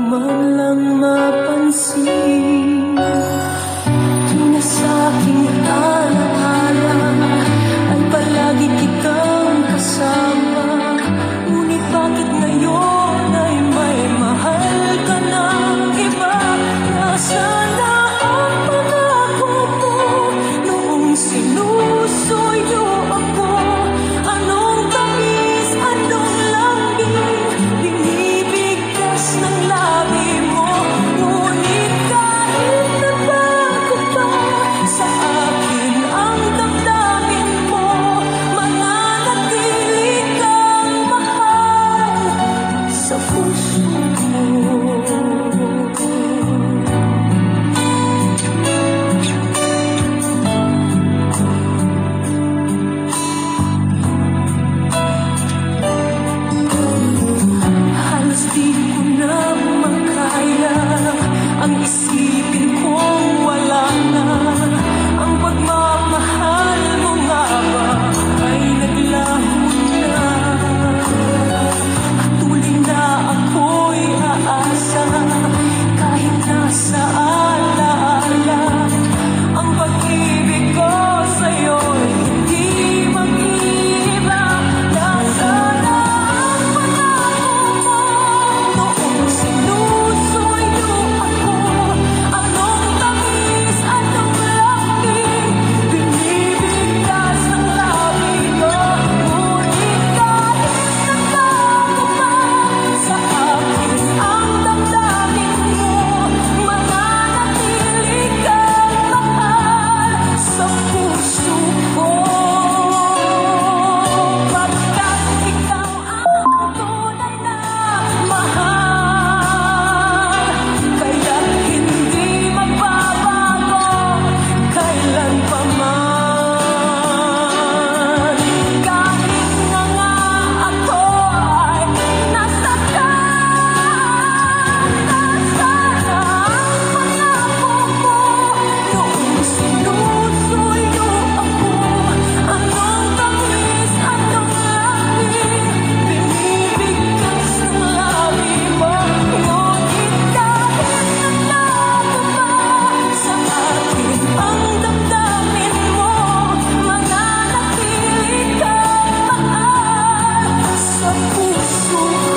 man lang mapansin. Di na sa'king alaala ay palagi kitang kasama. Ngunit bakit ngayon ay may mahal ka ng iba? Nasaan na ang pangako mo noong sinusuyo ako? Anong tamis, anong lambing binibigkas ng labi mo? Ngunit kahit nabago pa sa akin ang damdamin mo, mananatili kang mahal sa puso ko. Halos di ko na makaya ang isipin kong wala na ang pagmamahal mo. Nga ba ay naglaho na? Patuloy na ako'y aasa kahit nasa alaala. Ang pag-ibig ko sa'yo'y hindi mag-iiba. Nasaan na ang pangako mo noong sinusuyo ako? Anong tamis, anong lambing binibigkas ng labi mo? Ngunit kahit nagbago pa sa akin ang damdamin mo, mananatili kang mahal sa puso ko. Pagkat ikaw ang tunay na mahal, kaya't hindi magbabago kailan pa man. Kahit na nga ako ay nasaktan, nasaan ang pangako mo noong sinusuyo ako? Anong tamis, anong lambing binibigkas ng labi mo? Ngunit kahit naglago pa sa akin ang damdamin mo, mananatili kang mahal sa puso ko.